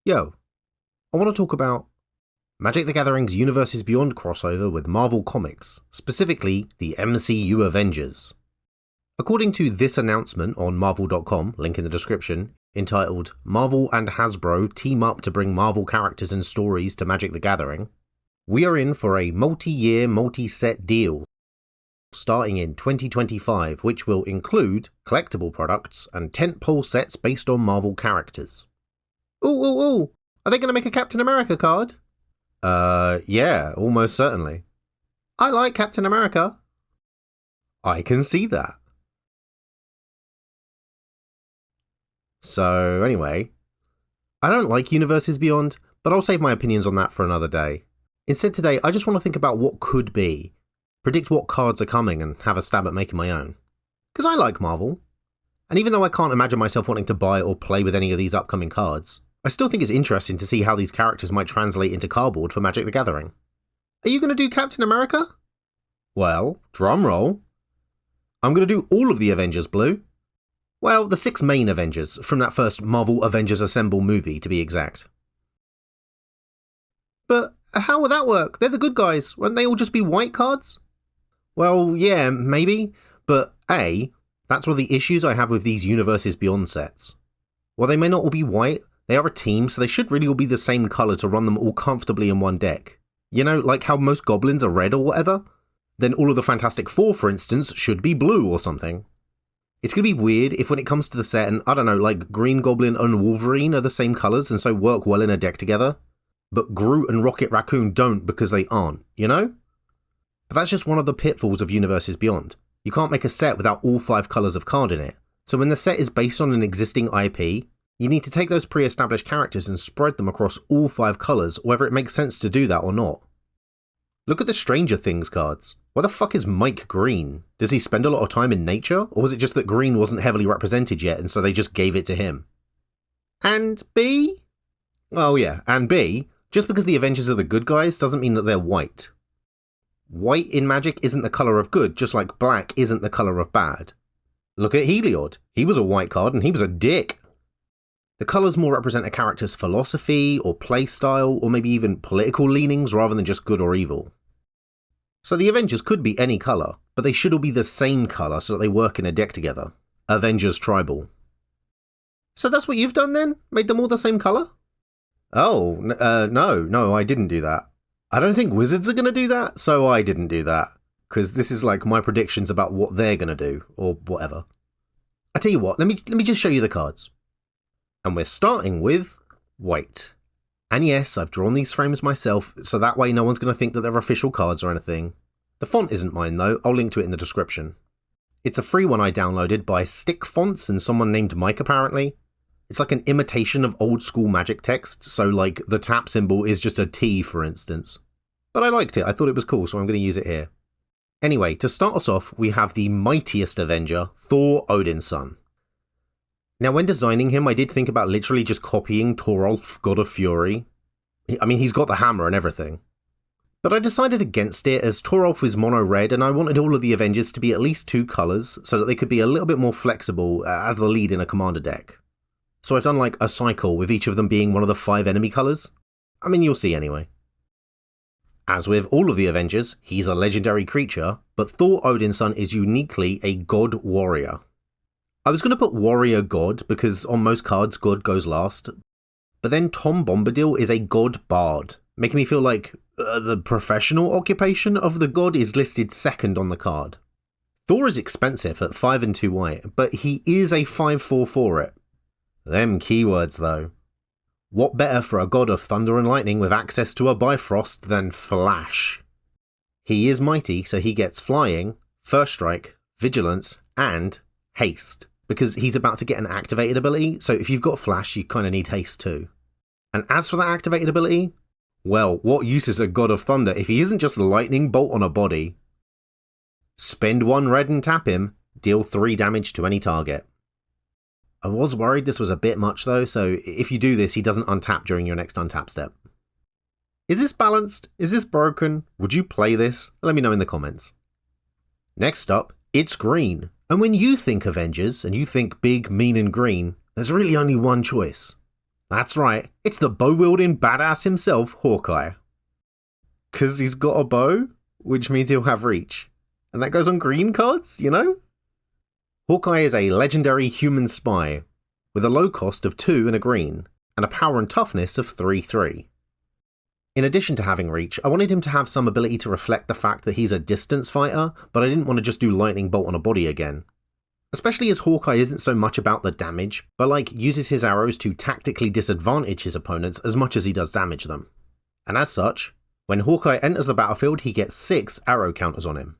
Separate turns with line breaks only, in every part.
Yo, I want to talk about Magic the Gathering's Universes Beyond crossover with Marvel Comics, specifically the MCU Avengers. According to this announcement on Marvel.com, link in the description, entitled Marvel and Hasbro Team Up to Bring Marvel Characters and Stories to Magic the Gathering, we are in for a multi-year, multi-set deal starting in 2025, which will include collectible products and tentpole sets based on Marvel characters. Ooh, are they going to make a Captain America card? Yeah, almost certainly. I like Captain America. I can see that. So, anyway, I don't like Universes Beyond, but I'll save my opinions on that for another day. Instead today, I just want to think about what could be, predict what cards are coming, and have a stab at making my own. Because I like Marvel. And even though I can't imagine myself wanting to buy or play with any of these upcoming cards, I still think it's interesting to see how these characters might translate into cardboard for Magic the Gathering. Are you going to do Captain America? Well, drum roll. I'm going to do all of the Avengers blue. Well, the 6 main Avengers, from that first Marvel Avengers Assemble movie, to be exact. But how would that work? They're the good guys. Won't they all just be white cards? Well, yeah, maybe. But A, that's one of the issues I have with these Universes Beyond sets. While they may not all be white, they are a team, so they should really all be the same colour to run them all comfortably in one deck. You know, like how most goblins are red or whatever? Then all of the Fantastic Four, for instance, should be blue or something. It's going to be weird if when it comes to the set, and I don't know, like Green Goblin and Wolverine are the same colours and so work well in a deck together, but Groot and Rocket Raccoon don't because they aren't, you know? But that's just one of the pitfalls of Universes Beyond. You can't make a set without all 5 colours of card in it. So when the set is based on an existing IP, you need to take those pre-established characters and spread them across all 5 colours, whether it makes sense to do that or not. Look at the Stranger Things cards. Why the fuck is Mike green? Does he spend a lot of time in nature? Or was it just that green wasn't heavily represented yet and so they just gave it to him? And B? Oh yeah, and B, just because the Avengers are the good guys doesn't mean that they're white. White in Magic isn't the colour of good, just like black isn't the colour of bad. Look at Heliod. He was a white card and he was a dick. The colours more represent a character's philosophy or playstyle or maybe even political leanings rather than just good or evil. So the Avengers could be any colour, but they should all be the same colour so that they work in a deck together. Avengers Tribal. So that's what you've done then? Made them all the same colour? Oh, no, I didn't do that. I don't think Wizards are going to do that, so I didn't do that. Because this is like my predictions about what they're going to do, or whatever. I tell you what, let me just show you the cards. And we're starting with white. And yes, I've drawn these frames myself, so that way no one's going to think that they're official cards or anything. The font isn't mine though, I'll link to it in the description. It's a free one I downloaded by Stick Fonts and someone named Mike apparently. It's like an imitation of old school Magic text, so like the tap symbol is just a T for instance. But I liked it, I thought it was cool, so I'm going to use it here. Anyway, to start us off, we have the mightiest Avenger, Thor Odin's son. Now, when designing him, I did think about literally just copying Torolf, God of Fury. I mean, he's got the hammer and everything. But I decided against it as Torolf is mono-red and I wanted all of the Avengers to be at least 2 colours so that they could be a little bit more flexible as the lead in a commander deck. So I've done like a cycle with each of them being one of the 5 enemy colours. I mean, you'll see anyway. As with all of the Avengers, he's a legendary creature, but Thor Odin's son is uniquely a god warrior. I was going to put Warrior God because on most cards God goes last, but then Tom Bombadil is a God Bard, making me feel like the professional occupation of the god is listed second on the card. Thor is expensive at 5 and 2 white, but he is a 5/4 for it. Them keywords though. What better for a god of thunder and lightning with access to a Bifrost than Flash? He is mighty, so he gets flying, first strike, vigilance, and haste. Because he's about to get an activated ability, so if you've got Flash, you kind of need haste too. And as for that activated ability, well, what use is a God of Thunder if he isn't just a lightning bolt on a body? Spend 1 red and tap him, deal 3 damage to any target. I was worried this was a bit much though, so if you do this, he doesn't untap during your next untap step. Is this balanced? Is this broken? Would you play this? Let me know in the comments. Next up, it's green. And when you think Avengers, and you think big, mean and green, there's really only one choice. That's right, it's the bow-wielding badass himself, Hawkeye. 'Cause he's got a bow, which means he'll have reach. And that goes on green cards, you know? Hawkeye is a legendary human spy, with a low cost of 2 and a green, and a power and toughness of 3/3. In addition to having reach, I wanted him to have some ability to reflect the fact that he's a distance fighter, but I didn't want to just do lightning bolt on a body again. Especially as Hawkeye isn't so much about the damage, but uses his arrows to tactically disadvantage his opponents as much as he does damage them. And as such, when Hawkeye enters the battlefield, he gets 6 arrow counters on him.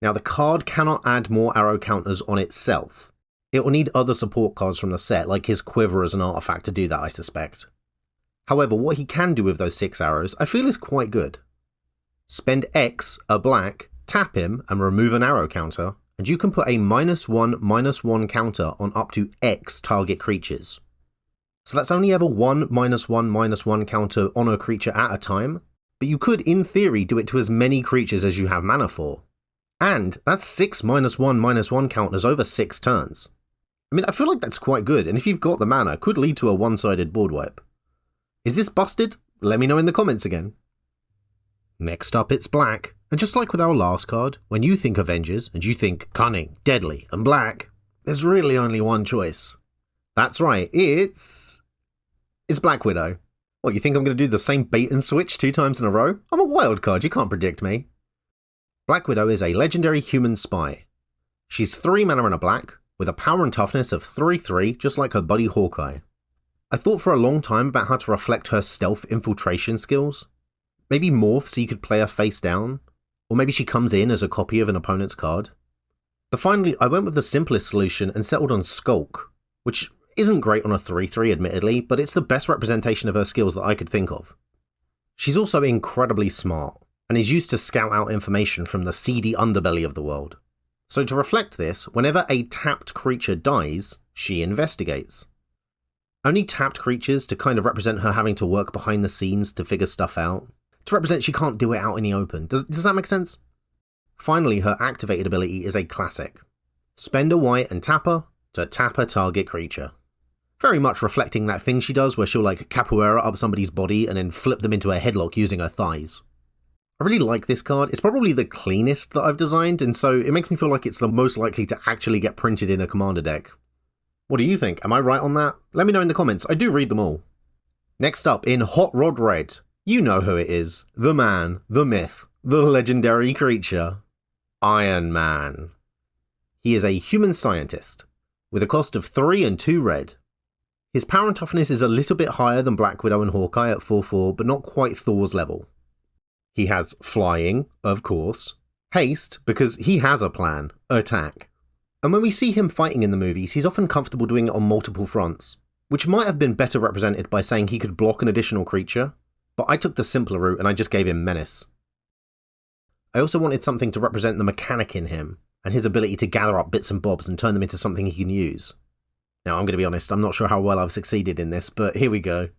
Now the card cannot add more arrow counters on itself. It will need other support cards from the set, like his quiver as an artifact to do that, I suspect. However, what he can do with those 6 arrows, I feel is quite good. Spend X, a black, tap him, and remove an arrow counter, and you can put a -1/-1 counter on up to X target creatures. So that's only ever one -1/-1 counter on a creature at a time, but you could, in theory, do it to as many creatures as you have mana for. And that's 6 -1/-1 counters over 6 turns. I mean, I feel like that's quite good, and if you've got the mana, could lead to a one-sided board wipe. Is this busted? Let me know in the comments again. Next up, it's black, and just like with our last card, when you think Avengers, and you think cunning, deadly, and black, there's really only one choice. That's right, it's Black Widow. What, you think I'm going to do the same bait and switch 2 times in a row? I'm a wild card, you can't predict me. Black Widow is a legendary human spy. She's 3 mana and a black, with a power and toughness of 3/3, just like her buddy Hawkeye. I thought for a long time about how to reflect her stealth infiltration skills. Maybe morph so you could play her face down, or maybe she comes in as a copy of an opponent's card. But finally, I went with the simplest solution and settled on Skulk, which isn't great on a 3/3 admittedly, but it's the best representation of her skills that I could think of. She's also incredibly smart, and is used to scout out information from the seedy underbelly of the world. So to reflect this, whenever a tapped creature dies, she investigates. Only tapped creatures to kind of represent her having to work behind the scenes to figure stuff out. To represent she can't do it out in the open. Does that make sense? Finally, her activated ability is a classic. Spend a white and tap her to tap a target creature. Very much reflecting that thing she does where she'll capoeira up somebody's body and then flip them into a headlock using her thighs. I really like this card. It's probably the cleanest that I've designed, and so it makes me feel like it's the most likely to actually get printed in a commander deck. What do you think? Am I right on that? Let me know in the comments. I do read them all. Next up, in Hot Rod Red, you know who it is. The man, the myth, the legendary creature, Iron Man. He is a human scientist, with a cost of 3 and 2 red. His power and toughness is a little bit higher than Black Widow and Hawkeye at 4/4, but not quite Thor's level. He has flying, of course, haste, because he has a plan, attack. And when we see him fighting in the movies, he's often comfortable doing it on multiple fronts, which might have been better represented by saying he could block an additional creature, but I took the simpler route and I just gave him menace. I also wanted something to represent the mechanic in him, and his ability to gather up bits and bobs and turn them into something he can use. Now, I'm going to be honest, I'm not sure how well I've succeeded in this, but here we go.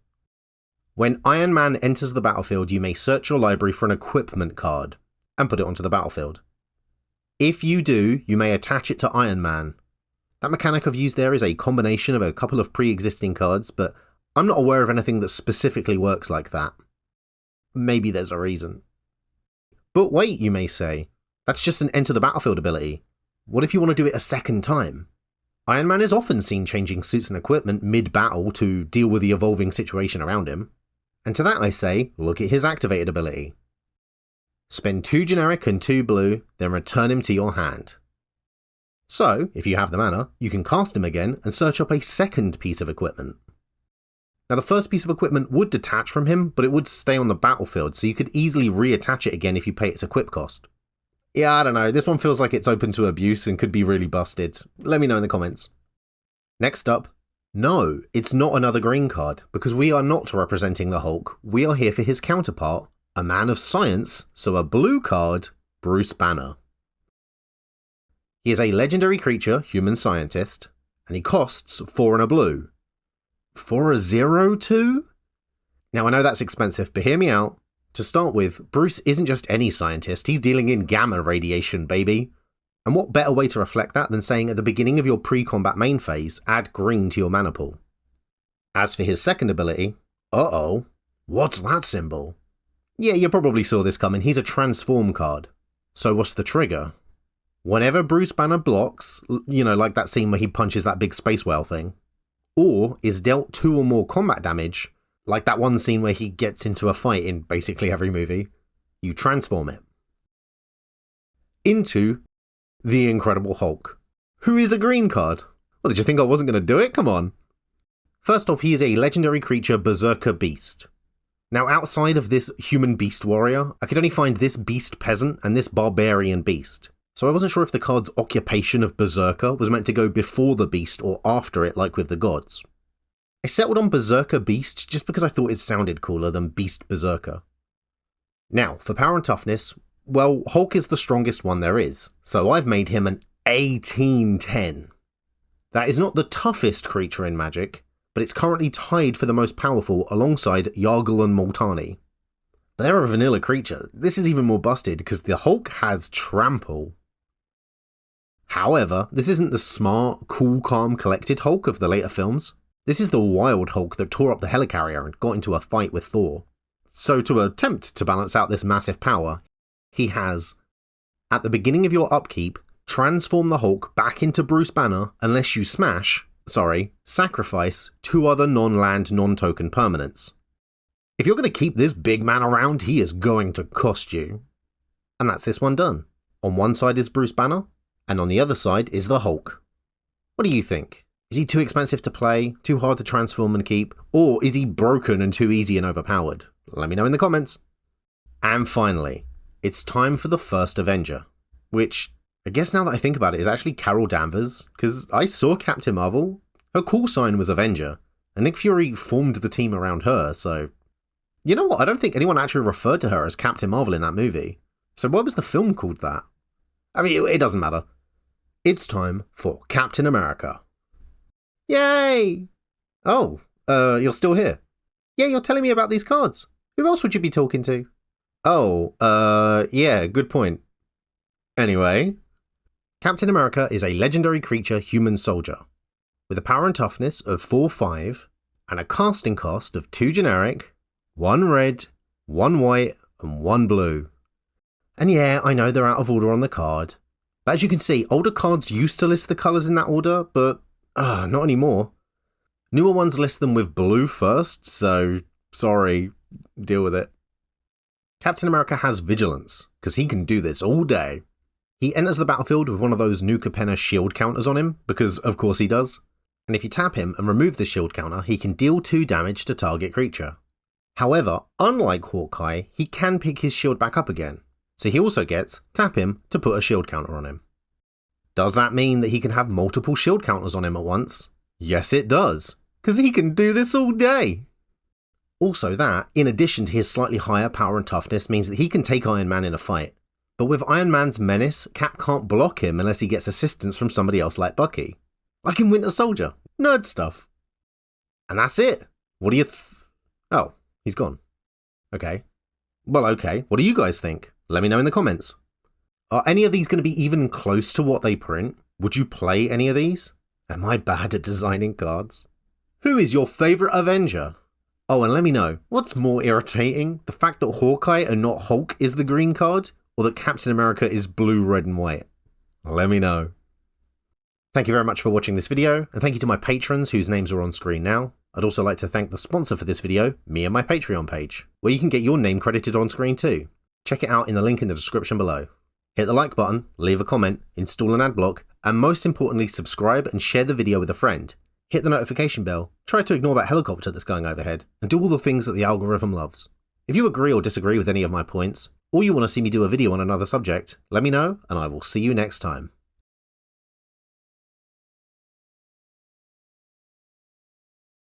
When Iron Man enters the battlefield, you may search your library for an equipment card, and put it onto the battlefield. If you do, you may attach it to Iron Man. That mechanic I've used there is a combination of a couple of pre-existing cards, but I'm not aware of anything that specifically works like that. Maybe there's a reason. But wait, you may say, that's just an enter the battlefield ability. What if you want to do it a second time? Iron Man is often seen changing suits and equipment mid-battle to deal with the evolving situation around him. And to that I say, look at his activated ability. Spend 2 generic and 2 blue, then return him to your hand. So, if you have the mana, you can cast him again and search up a second piece of equipment. Now the first piece of equipment would detach from him, but it would stay on the battlefield, so you could easily reattach it again if you pay its equip cost. Yeah, I don't know, this one feels like it's open to abuse and could be really busted. Let me know in the comments. Next up, no, it's not another green card, because we are not representing the Hulk, we are here for his counterpart, a man of science, so a blue card, Bruce Banner. He is a legendary creature, human scientist, and he costs 4 and a blue. For a 0/2? Now I know that's expensive, but hear me out. To start with, Bruce isn't just any scientist, he's dealing in gamma radiation, baby. And what better way to reflect that than saying at the beginning of your pre-combat main phase, add green to your mana pool. As for his second ability, uh-oh, what's that symbol? Yeah, you probably saw this coming, he's a transform card. So what's the trigger? Whenever Bruce Banner blocks, like that scene where he punches that big space whale thing, or is dealt 2 or more combat damage, like that one scene where he gets into a fight in basically every movie, you transform it into the Incredible Hulk, who is a green card. Well, did you think I wasn't going to do it? Come on. First off, he is a legendary creature Berserker Beast. Now, outside of this human beast warrior, I could only find this beast peasant and this barbarian beast. So I wasn't sure if the card's occupation of Berserker was meant to go before the beast or after it, like with the gods. I settled on Berserker Beast just because I thought it sounded cooler than Beast Berserker. Now, for power and toughness, well, Hulk is the strongest one there is, so I've made him an 1810. That is not the toughest creature in Magic, but it's currently tied for the most powerful alongside Yargle and Multani. They're a vanilla creature. This is even more busted because the Hulk has Trample. However, this isn't the smart, cool, calm, collected Hulk of the later films. This is the wild Hulk that tore up the helicarrier and got into a fight with Thor. So to attempt to balance out this massive power, he has, at the beginning of your upkeep, transform the Hulk back into Bruce Banner unless you sacrifice 2 other non-land, non-token permanents. If you're going to keep this big man around, he is going to cost you. And that's this one done. On one side is Bruce Banner, and on the other side is the Hulk. What do you think? Is he too expensive to play, too hard to transform and keep, or is he broken and too easy and overpowered? Let me know in the comments. And finally, it's time for the first Avenger, which, I guess now that I think about it, is actually Carol Danvers, because I saw Captain Marvel. Her call sign was Avenger, and Nick Fury formed the team around her, so... You know what, I don't think anyone actually referred to her as Captain Marvel in that movie. So why was the film called that? I mean, it doesn't matter. It's time for Captain America. Yay! Oh, you're still here. Yeah, you're telling me about these cards. Who else would you be talking to? Oh, yeah, good point. Anyway, Captain America is a legendary creature human soldier, with a power and toughness of 4/5, and a casting cost of 2 generic, 1 red, 1 white, and 1 blue. And yeah, I know they're out of order on the card, but as you can see, older cards used to list the colours in that order, but not anymore. Newer ones list them with blue first, so sorry, deal with it. Captain America has Vigilance, because he can do this all day. He enters the battlefield with one of those New Capenna shield counters on him, because of course he does. And if you tap him and remove the shield counter, he can deal 2 damage to target creature. However, unlike Hawkeye, he can pick his shield back up again, so he also gets tap him to put a shield counter on him. Does that mean that he can have multiple shield counters on him at once? Yes it does, because he can do this all day. Also that, in addition to his slightly higher power and toughness, means that he can take Iron Man in a fight. But with Iron Man's menace, Cap can't block him unless he gets assistance from somebody else like Bucky. Like in Winter Soldier. Nerd stuff. And that's it. What do you Oh, he's gone. Okay. Well, okay. What do you guys think? Let me know in the comments. Are any of these going to be even close to what they print? Would you play any of these? Am I bad at designing cards? Who is your favourite Avenger? Oh, and let me know, what's more irritating? The fact that Hawkeye and not Hulk is the green card, or that Captain America is blue, red and white? Let me know. Thank you very much for watching this video, and thank you to my patrons whose names are on screen now. I'd also like to thank the sponsor for this video, me and my Patreon page, where you can get your name credited on screen too. Check it out in the link in the description below. Hit the like button, leave a comment, install an ad block, and most importantly subscribe and share the video with a friend. Hit the notification bell, try to ignore that helicopter that's going overhead, and do all the things that the algorithm loves. If you agree or disagree with any of my points, or you want to see me do a video on another subject, let me know and I will see you next time.